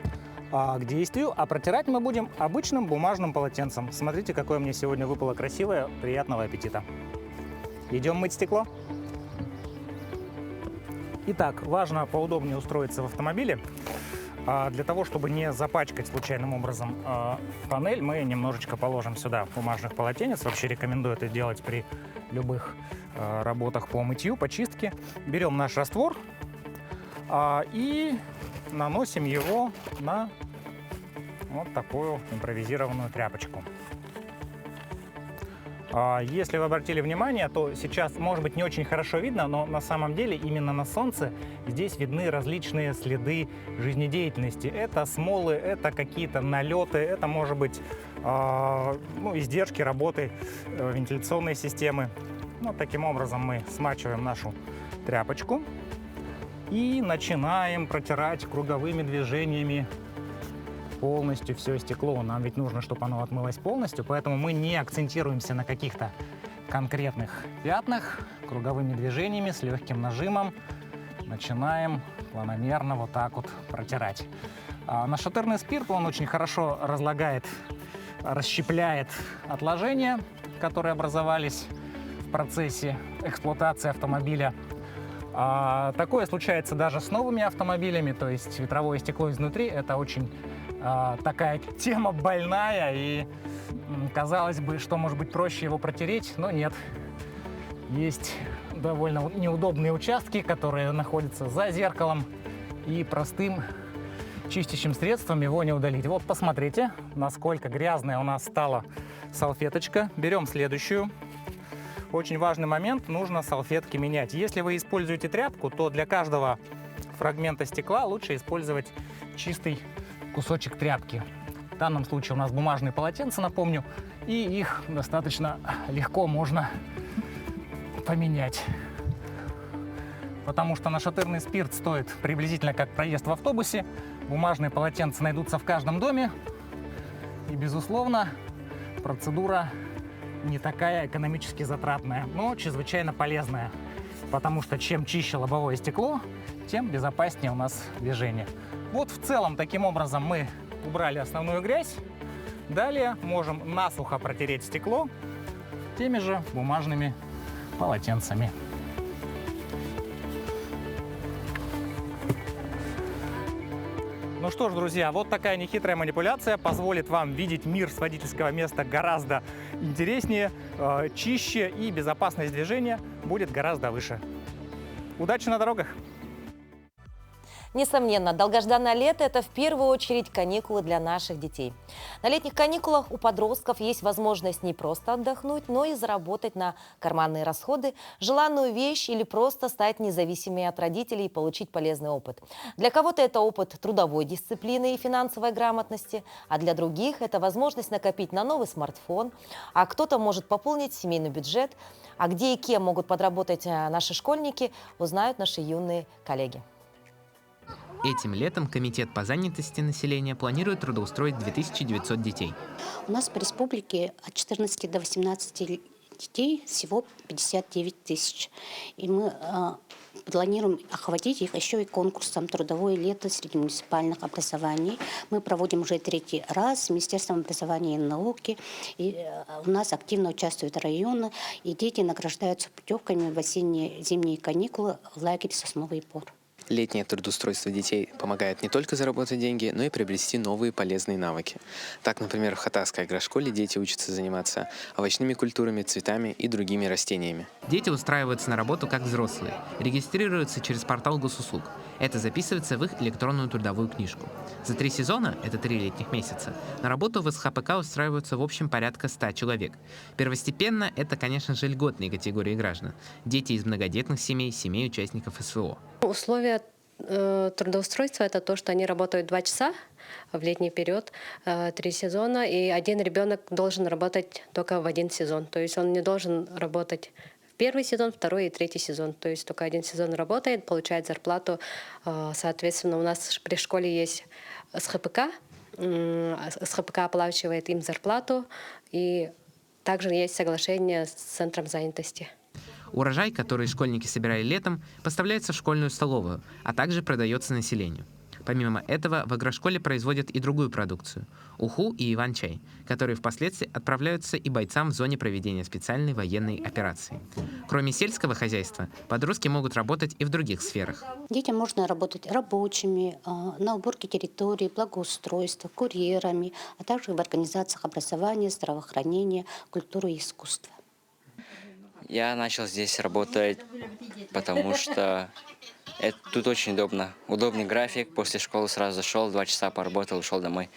к действию, а протирать мы будем обычным бумажным полотенцем. Смотрите, какое мне сегодня выпало красивое. Приятного аппетита. Идем мыть стекло. Итак, важно поудобнее устроиться в автомобиле. Для того, чтобы не запачкать случайным образом панель, мы немножечко положим сюда бумажных полотенец. Вообще рекомендую это делать при любых работах по мытью, по чистке. Берем наш раствор и наносим его на вот такую импровизированную тряпочку. Если вы обратили внимание, то сейчас, может быть, не очень хорошо видно, но на самом деле именно на солнце здесь видны различные следы жизнедеятельности. Это смолы, это какие-то налеты, это, может быть, издержки работы вентиляционной системы. Вот таким образом мы смачиваем нашу тряпочку и начинаем протирать круговыми движениями полностью все стекло. Нам ведь нужно, чтобы оно отмылось полностью, поэтому мы не акцентируемся на каких-то конкретных пятнах. Круговыми движениями, с легким нажимом начинаем планомерно вот так вот протирать. Нашатырный спирт, он очень хорошо разлагает, расщепляет отложения, которые образовались в процессе эксплуатации автомобиля. Такое случается даже с новыми автомобилями, то есть ветровое стекло изнутри – это очень такая тема больная, и казалось бы, что может быть проще его протереть, но нет. Есть довольно неудобные участки, которые находятся за зеркалом, и простым чистящим средством его не удалить. Вот посмотрите, насколько грязная у нас стала салфеточка. Берем следующую. Очень важный момент, нужно салфетки менять. Если вы используете тряпку, то для каждого фрагмента стекла лучше использовать чистый кусочек тряпки. В данном случае у нас бумажные полотенца, напомню, и их достаточно легко можно поменять. Потому что нашатырный спирт стоит приблизительно как проезд в автобусе, бумажные полотенца найдутся в каждом доме, и, безусловно, процедура не такая экономически затратная, но чрезвычайно полезная, потому что чем чище лобовое стекло, тем безопаснее у нас движение. Вот в целом таким образом мы убрали основную грязь. Далее можем насухо протереть стекло теми же бумажными полотенцами. Ну что ж, друзья, вот такая нехитрая манипуляция позволит вам видеть мир с водительского места гораздо интереснее, чище, и безопасность движения будет гораздо выше. Удачи на дорогах! Несомненно, долгожданное лето – это в первую очередь каникулы для наших детей. На летних каникулах у подростков есть возможность не просто отдохнуть, но и заработать на карманные расходы, желанную вещь или просто стать независимыми от родителей и получить полезный опыт. Для кого-то это опыт трудовой дисциплины и финансовой грамотности, а для других это возможность накопить на новый смартфон, а кто-то может пополнить семейный бюджет. А где и кем могут подработать наши школьники, узнают наши юные коллеги. Этим летом Комитет по занятости населения планирует трудоустроить 2900 детей. У нас по республике от 14 до 18 детей всего 59 тысяч. И мы планируем охватить их еще и конкурсом «Трудовое лето среди муниципальных образований». Мы проводим уже 3-й раз с Министерством образования и науки. И у нас активно участвуют районы, и дети награждаются путевками в осенне-зимние каникулы в лагерь «Сосновый Бор». Летнее трудоустройство детей помогает не только заработать деньги, но и приобрести новые полезные навыки. Так, например, в Хатасской агрошколе дети учатся заниматься овощными культурами, цветами и другими растениями. Дети устраиваются на работу как взрослые, регистрируются через портал госуслуг. Это записывается в их электронную трудовую книжку. За 3 сезона, это 3 летних месяца, на работу в СХПК устраиваются в общем порядка 100 человек. Первостепенно это, конечно же, льготные категории граждан. Дети из многодетных семей, семей участников СВО. Условия трудоустройства – это то, что они работают 2 часа в летний период, 3 сезона, и один ребенок должен работать только в 1 сезон. То есть он не должен работать в 1-й сезон, 2-й и 3-й сезон. То есть только 1 сезон работает, получает зарплату. Соответственно, у нас при школе есть СХПК. СХПК оплачивает им зарплату, и также есть соглашение с Центром занятости. Урожай, который школьники собирали летом, поставляется в школьную столовую, а также продается населению. Помимо этого, в агрошколе производят и другую продукцию – уху и иван-чай, которые впоследствии отправляются и бойцам в зоне проведения специальной военной операции. Кроме сельского хозяйства, подростки могут работать и в других сферах. Детям можно работать рабочими, на уборке территории, благоустройства, курьерами, а также в организациях образования, здравоохранения, культуры и искусства. Я начал здесь работать, потому что тут очень удобно. Удобный график, после школы сразу зашел, 2 часа поработал, ушел домой.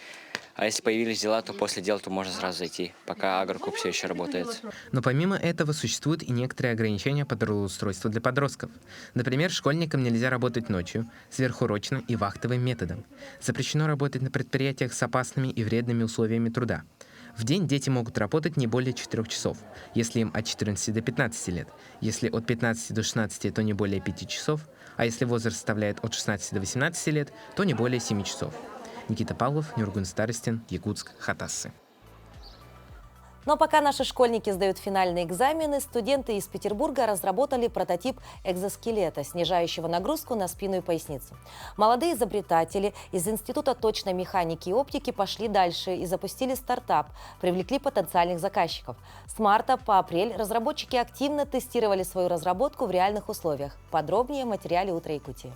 А если появились дела, то после дел можно сразу зайти, пока агрокуб все еще работает. Но помимо этого существуют и некоторые ограничения по трудоустройству для подростков. Например, школьникам нельзя работать ночью, сверхурочным и вахтовым методом. Запрещено работать на предприятиях с опасными и вредными условиями труда. В день дети могут работать не более 4 часов, если им от 14 до 15 лет. Если от 15 до 16, то не более 5 часов, а если возраст составляет от 16 до 18 лет, то не более 7 часов. Никита Павлов, Нюргун Старостин, Якутск, Хатассы. Но пока наши школьники сдают финальные экзамены, студенты из Петербурга разработали прототип экзоскелета, снижающего нагрузку на спину и поясницу. Молодые изобретатели из Института точной механики и оптики пошли дальше и запустили стартап, привлекли потенциальных заказчиков. С марта по апрель разработчики активно тестировали свою разработку в реальных условиях. Подробнее в материале «Утро Якутии».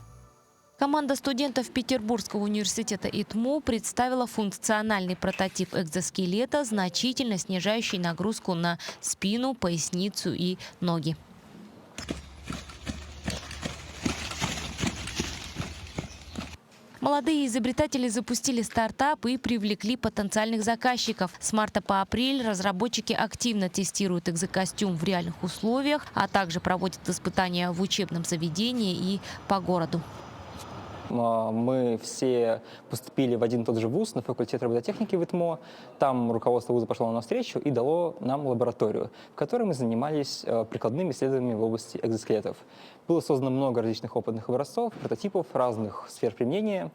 Команда студентов Петербургского университета ИТМО представила функциональный прототип экзоскелета, значительно снижающий нагрузку на спину, поясницу и ноги. Молодые изобретатели запустили стартап и привлекли потенциальных заказчиков. С марта по апрель разработчики активно тестируют экзокостюм в реальных условиях, а также проводят испытания в учебном заведении и по городу. Мы все поступили в один и тот же вуз, на факультет робототехники в ИТМО. Там руководство вуза пошло нам навстречу и дало нам лабораторию, в которой мы занимались прикладными исследованиями в области экзоскелетов. Было создано много различных опытных образцов, прототипов разных сфер применения,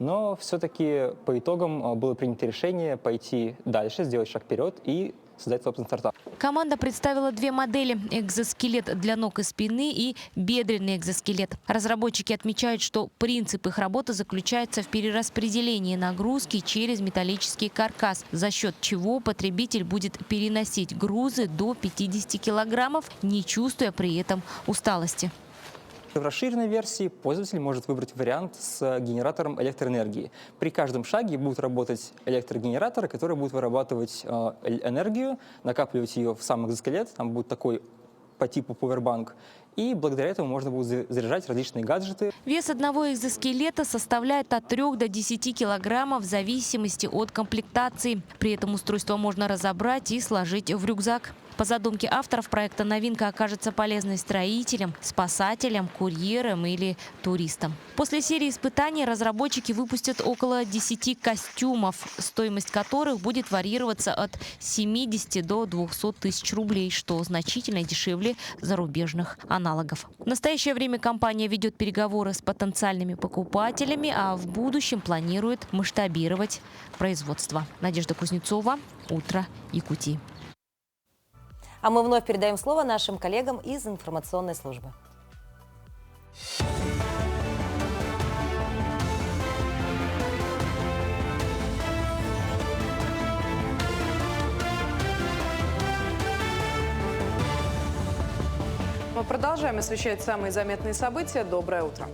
но все-таки по итогам было принято решение пойти дальше, сделать шаг вперед и создать собственный стартап. Команда представила 2 модели – экзоскелет для ног и спины и бедренный экзоскелет. Разработчики отмечают, что принцип их работы заключается в перераспределении нагрузки через металлический каркас, за счет чего потребитель будет переносить грузы до 50 килограммов, не чувствуя при этом усталости. В расширенной версии пользователь может выбрать вариант с генератором электроэнергии. При каждом шаге будут работать электрогенераторы, которые будут вырабатывать энергию, накапливать ее в сам экзоскелет. Там будет такой по типу повербанк. И благодаря этому можно будет заряжать различные гаджеты. Вес одного экзоскелета составляет от 3 до 10 килограммов в зависимости от комплектации. При этом устройство можно разобрать и сложить в рюкзак. По задумке авторов проекта новинка окажется полезной строителям, спасателям, курьерам или туристам. После серии испытаний разработчики выпустят около 10 костюмов, стоимость которых будет варьироваться от 70 до 200 тысяч рублей, что значительно дешевле зарубежных аналогов. В настоящее время компания ведет переговоры с потенциальными покупателями, а в будущем планирует масштабировать производство. Надежда Кузнецова, «Утро Якутии». А мы вновь передаем слово нашим коллегам из информационной службы. Мы продолжаем освещать самые заметные события. Доброе утро.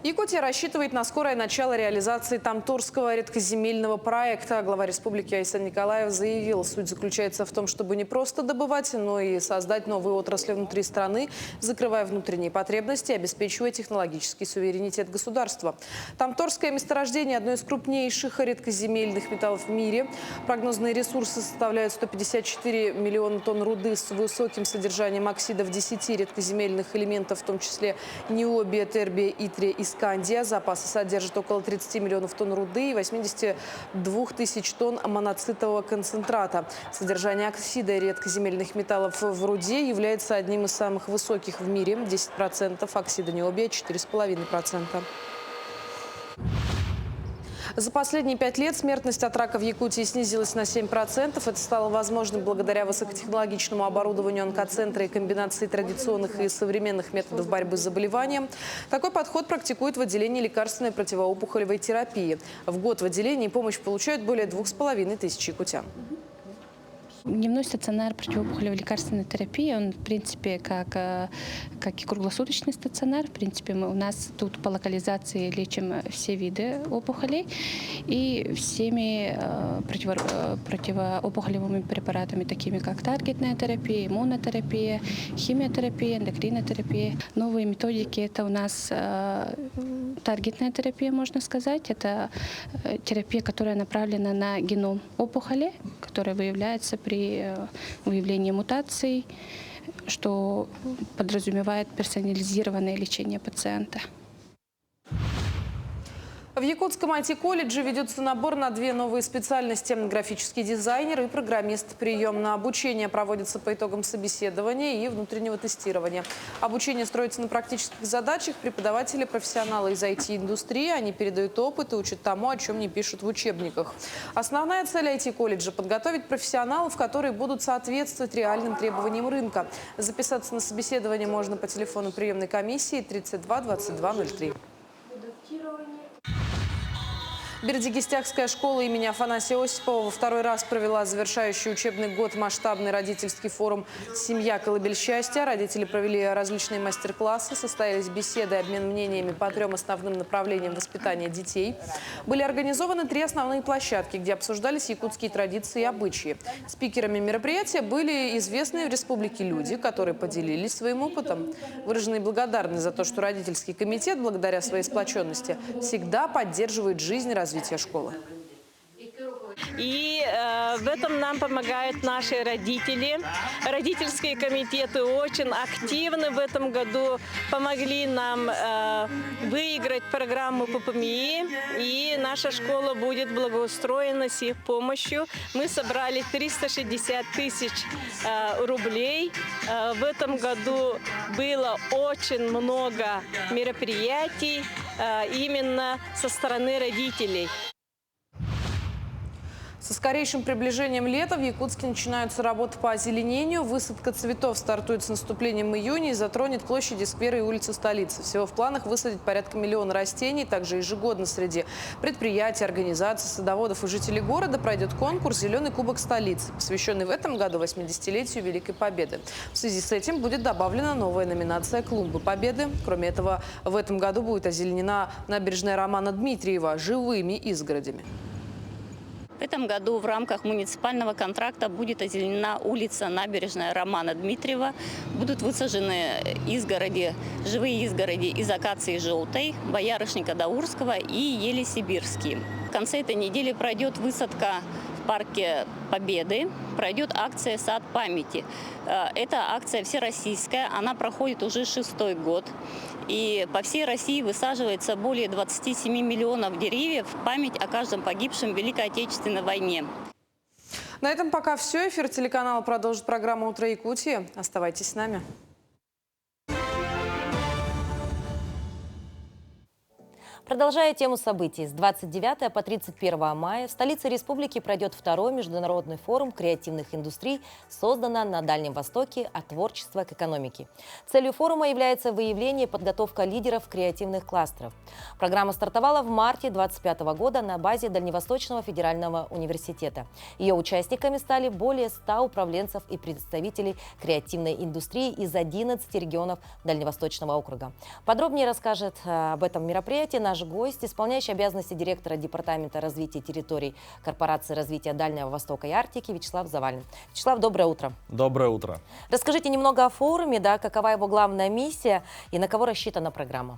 Якутия рассчитывает на скорое начало реализации Тамторского редкоземельного проекта. Глава республики Айсан Николаев заявил, суть заключается в том, чтобы не просто добывать, но и создать новые отрасли внутри страны, закрывая внутренние потребности и обеспечивая технологический суверенитет государства. Тамторское месторождение – одно из крупнейших редкоземельных металлов в мире. Прогнозные ресурсы составляют 154 миллиона тонн руды с высоким содержанием оксидов 10 редкоземельных элементов, в том числе ниобия, тербия, итрия и скандия. Запасы содержат около 30 миллионов тонн руды и 82 тысяч тонн моноцитового концентрата. Содержание оксида и редкоземельных металлов в руде является одним из самых высоких в мире – 10%, оксида ниобия – 4,5%. За последние 5 лет смертность от рака в Якутии снизилась на 7%. Это стало возможным благодаря высокотехнологичному оборудованию онкоцентра и комбинации традиционных и современных методов борьбы с заболеванием. Такой подход практикует в отделении лекарственной противоопухолевой терапии. В год в отделении помощь получают более 2500 якутян. Дневной стационар противоопухолевой лекарственной терапии, он, в принципе, как и круглосуточный стационар. В принципе, у нас тут по локализации лечим все виды опухолей и всеми противоопухолевыми препаратами, такими как таргетная терапия, иммунотерапия, химиотерапия, эндокринотерапия. Новые методики – это у нас таргетная терапия, можно сказать. Это терапия, которая направлена на геном опухоли, которая выявляется при выявлении мутаций, что подразумевает персонализированное лечение пациента. В Якутском IT-колледже ведется набор на 2 новые специальности – графический дизайнер и программист. Прием на обучение проводится по итогам собеседования и внутреннего тестирования. Обучение строится на практических задачах. Преподаватели – профессионалы из IT-индустрии. Они передают опыт и учат тому, о чем не пишут в учебниках. Основная цель IT-колледжа – подготовить профессионалов, которые будут соответствовать реальным требованиям рынка. Записаться на собеседование можно по телефону приемной комиссии 32 22 03. Бердигистякская школа имени Афанасия Осипова во 2-й раз провела завершающий учебный год масштабный родительский форум «Семья. Колыбель счастья». Родители провели различные мастер-классы, состоялись беседы и обмен мнениями по 3 основным направлениям воспитания детей. Были организованы 3 основные площадки, где обсуждались якутские традиции и обычаи. Спикерами мероприятия были известные в республике люди, которые поделились своим опытом. Выраженные благодарность за то, что родительский комитет, благодаря своей сплоченности, всегда поддерживает жизнь и развитие школы. И в этом нам помогают наши родители. Родительские комитеты очень активны в этом году. Помогли нам выиграть программу ППМИ. И наша школа будет благоустроена с их помощью. Мы собрали 360 тысяч рублей. В этом году было очень много мероприятий именно со стороны родителей. Со скорейшим приближением лета в Якутске начинаются работы по озеленению. Высадка цветов стартует с наступлением июня и затронет площади, скверы и улицы столицы. Всего в планах высадить порядка 1 миллиона растений. Также ежегодно среди предприятий, организаций, садоводов и жителей города пройдет конкурс «Зеленый кубок столицы», посвященный в этом году 80-летию Великой Победы. В связи с этим будет добавлена новая номинация «Клумбы Победы». Кроме этого, в этом году будет озеленена набережная Романа Дмитриева живыми изгородями. В этом году в рамках муниципального контракта будет озеленена улица Набережная Романа Дмитриева. Будут высажены изгороди, живые изгороди из акации желтой, боярышника даурского и ели сибирские. В конце этой недели пройдет высадка в парке Победы, пройдет акция «Сад памяти». Эта акция всероссийская, она проходит уже 6-й год. И по всей России высаживается более 27 миллионов деревьев в память о каждом погибшем в Великой Отечественной войне. На этом пока все. Эфир телеканала продолжит программа «Утро Якутии». Оставайтесь с нами. Продолжая тему событий, с 29 по 31 мая в столице республики пройдет 2-й международный форум креативных индустрий, созданный на Дальнем Востоке от творчества к экономике. Целью форума является выявление и подготовка лидеров креативных кластеров. Программа стартовала в марте 2025 года на базе Дальневосточного федерального университета. Ее участниками стали более 100 управленцев и представителей креативной индустрии из 11 регионов Дальневосточного округа. Подробнее расскажет об этом мероприятии наш гость, исполняющий обязанности директора Департамента развития территорий Корпорации развития Дальнего Востока и Арктики Вячеслав Завалин. Вячеслав, доброе утро. Доброе утро. Расскажите немного о форуме, какова его главная миссия и на кого рассчитана программа?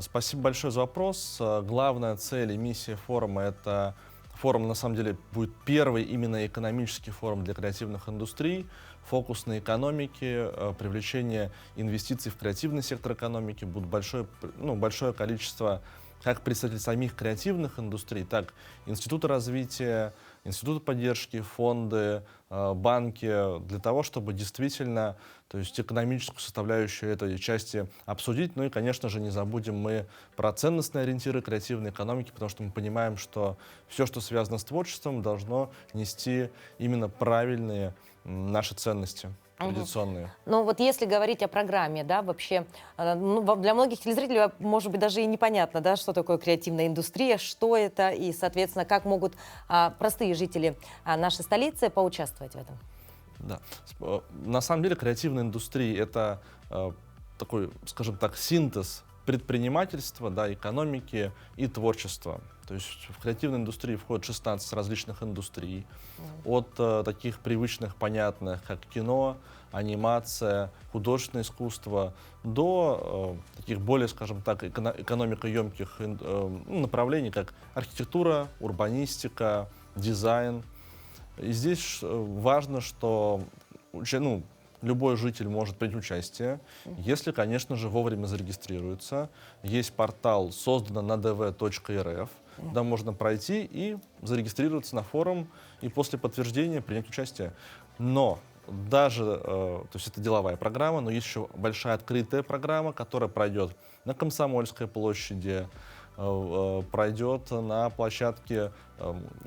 Спасибо большое за вопрос. Главная цель и миссия форума — это форум, на самом деле, будет первый именно экономический форум для креативных индустрий. Фокус на экономике, привлечение инвестиций в креативный сектор экономики. Будет большое количество как представителей самих креативных индустрий, так и Института развития, Института поддержки, фонды, банки, для того, чтобы действительно, экономическую составляющую этой части обсудить. Ну и, конечно же, не забудем мы про ценностные ориентиры креативной экономики, потому что мы понимаем, что все, что связано с творчеством, должно нести именно правильные наши ценности традиционные. Ну вот если говорить о программе, вообще, для многих телезрителей, может быть, даже и непонятно, что такое креативная индустрия, что это и, соответственно, как могут простые жители нашей столицы поучаствовать в этом. Да. На самом деле креативная индустрия — это такой, скажем так, синтез предпринимательства, экономики и творчества. То есть в креативной индустрии входит 16 различных индустрий, от таких привычных, понятных, как кино, анимация, художественное искусство, до таких более, скажем так, экономикоемких направлений, как архитектура, урбанистика, дизайн. И здесь важно, что любой житель может принять участие, если, конечно же, вовремя зарегистрируется. Есть портал, создан на dv.rf, куда можно пройти и зарегистрироваться на форум, и после подтверждения принять участие. Но даже, то есть это деловая программа, но есть еще большая открытая программа, которая пройдет на Комсомольской площади, пройдет на площадке,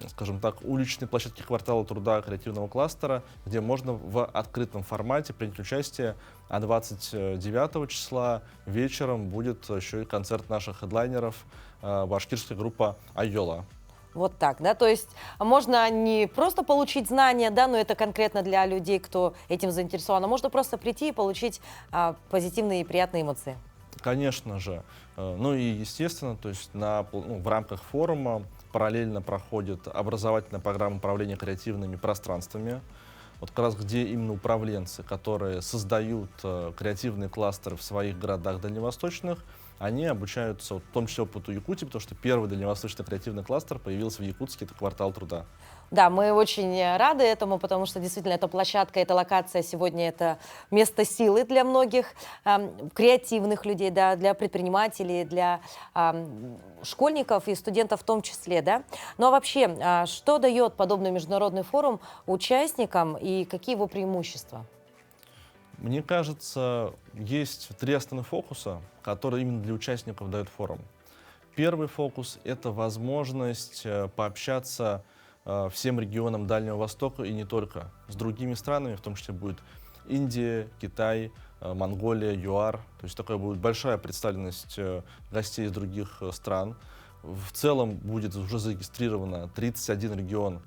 скажем так, уличной площадке квартала труда креативного кластера, где можно в открытом формате принять участие. А 29 числа вечером будет еще и концерт наших хедлайнеров, башкирская группа «Айола». Вот так, то есть можно не просто получить знания, но это конкретно для людей, кто этим заинтересован, а можно просто прийти и получить позитивные и приятные эмоции. Конечно же. Ну и естественно, то есть в рамках форума параллельно проходит образовательная программа управления креативными пространствами. Вот как раз где именно управленцы, которые создают креативные кластеры в своих городах дальневосточных, они обучаются, в том числе опыту Якутии, потому что первый дальневосточный креативный кластер появился в Якутске, это квартал труда. Да, мы очень рады этому, потому что действительно эта площадка, эта локация сегодня это место силы для многих креативных людей, для предпринимателей, для школьников и студентов в том числе. Ну а вообще, что дает подобный международный форум участникам и какие его преимущества? Мне кажется, есть 3 основных фокуса, которые именно для участников дает форум. Первый фокус — это возможность пообщаться всем регионам Дальнего Востока и не только. С другими странами, в том числе будет Индия, Китай, Монголия, ЮАР. То есть такая будет большая представленность гостей из других стран. В целом будет уже зарегистрировано 31 регион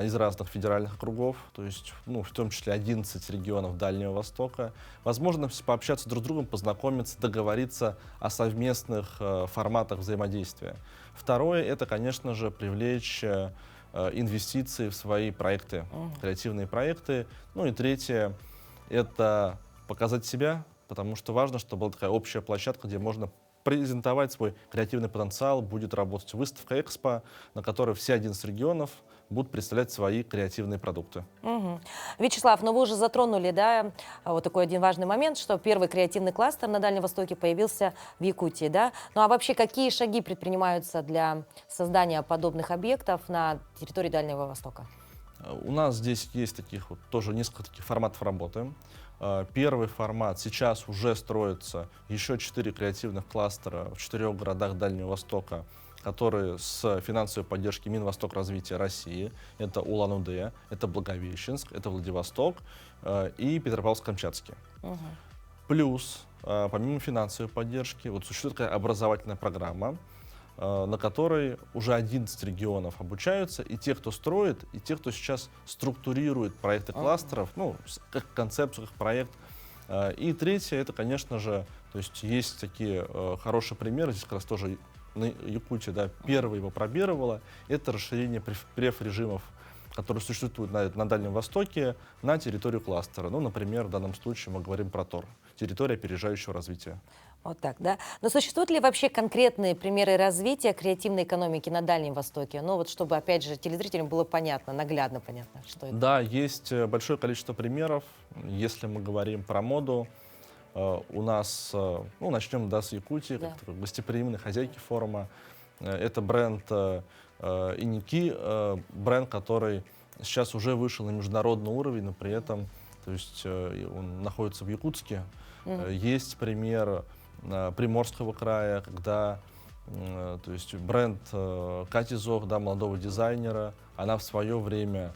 из разных федеральных округов, то есть, ну, в том числе 11 регионов Дальнего Востока. Возможно пообщаться друг с другом, познакомиться, договориться о совместных форматах взаимодействия. Второе — это, конечно же, привлечь инвестиции в свои проекты, креативные проекты. Ну и третье — это показать себя, потому что важно, чтобы была такая общая площадка, где можно презентовать свой креативный потенциал. Будет работать выставка «Экспо», на которой все 11 регионов будут представлять свои креативные продукты. Вячеслав, ну вы уже затронули, да, вот такой один важный момент, что первый креативный кластер на Дальнем Востоке появился в Якутии, да? Ну а вообще какие шаги предпринимаются для создания подобных объектов на территории Дальнего Востока? У нас здесь есть таких вот тоже несколько таких форматов работы. Первый формат сейчас уже строится, еще 4 креативных кластера в 4 городах Дальнего Востока, которые с финансовой поддержки Минвостокразвития России. Это Улан-Удэ, это Благовещенск, это Владивосток и Петропавловск-Камчатский. Плюс, помимо финансовой поддержки, вот существует такая образовательная программа, на которой уже 11 регионов обучаются, и те, кто строит, и те, кто сейчас структурирует проекты кластеров, ну, как концепцию, как проект. И третье, это, конечно же, то есть есть такие хорошие примеры, здесь как раз тоже на Якутии, да, первое его пробировало, это расширение преф-режимов, которые существуют на Дальнем Востоке, на территорию кластера. Ну, например, в данном случае мы говорим про ТОР, территория опережающего развития. Вот так, да. Но существуют ли вообще конкретные примеры развития креативной экономики на Дальнем Востоке? Ну вот чтобы, опять же, телезрителям было понятно, наглядно понятно, что это. Да, есть большое количество примеров. Если мы говорим про моду, у нас, ну, начнем, да, с Якутии, Да. как гостеприимной хозяйки форума. Это бренд Иники, бренд, который сейчас уже вышел на международный уровень, но при этом, то есть, он находится в Якутске. Есть пример Приморского края, когда, то есть, бренд Кати Зох, да, молодого дизайнера, она в свое время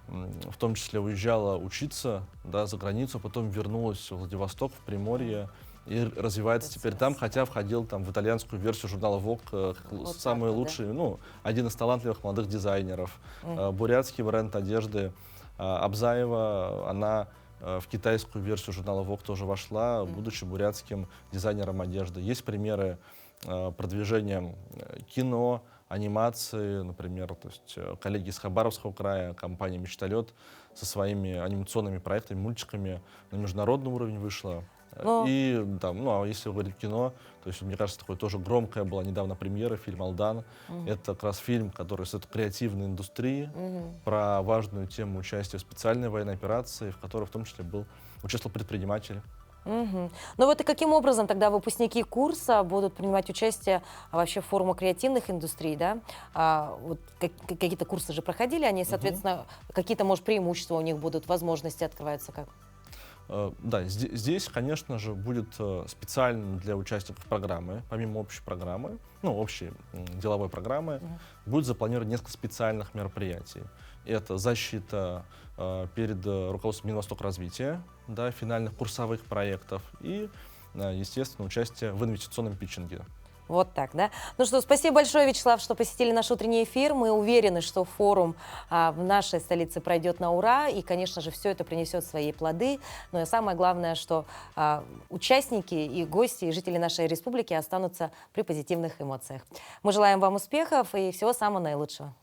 в том числе уезжала учиться, да, за границу, потом вернулась в Владивосток, в Приморье, и развивается теперь там, хотя входил там в итальянскую версию журнала Vogue, вот самые лучшие, да? Ну, один из талантливых молодых дизайнеров. Бурятский бренд одежды Абзаева, она в китайскую версию журнала Vogue тоже вошла, будучи бурятским дизайнером одежды. Есть примеры продвижения кино, анимации, например, то есть коллеги из Хабаровского края, компания «Мечталет» со своими анимационными проектами, мультиками на международный уровень вышла. И там, ну, а если говорить кино, то есть, мне кажется, такое тоже громкая была недавно премьера, фильм «Алдан». Это как раз фильм, который с этой креативной индустрии, про важную тему участия в специальной военной операции, в которой в том числе участвовал предприниматель. Ну вот и каким образом тогда выпускники курса будут принимать участие вообще в форуме креативных индустрий, да? Вот какие-то курсы же проходили, они, соответственно, какие-то, может, преимущества у них будут, возможности открываются как? Да, здесь, конечно же, будет специально для участников программы, помимо общей программы, ну, общей деловой программы, будет запланировано несколько специальных мероприятий. Это защита перед руководством Минвостокразвития, да, финальных курсовых проектов и, естественно, участие в инвестиционном питчинге. Вот так, да? Ну что, спасибо большое, Вячеслав, что посетили наш утренний эфир. Мы уверены, что форум в нашей столице пройдет на ура, и, конечно же, все это принесет свои плоды. Но и самое главное, что участники и гости, и жители нашей республики останутся при позитивных эмоциях. Мы желаем вам успехов и всего самого наилучшего.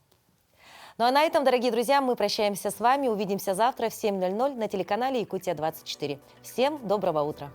Ну а на этом, дорогие друзья, мы прощаемся с вами. Увидимся завтра в 7:00 на телеканале Якутия-24. Всем доброго утра!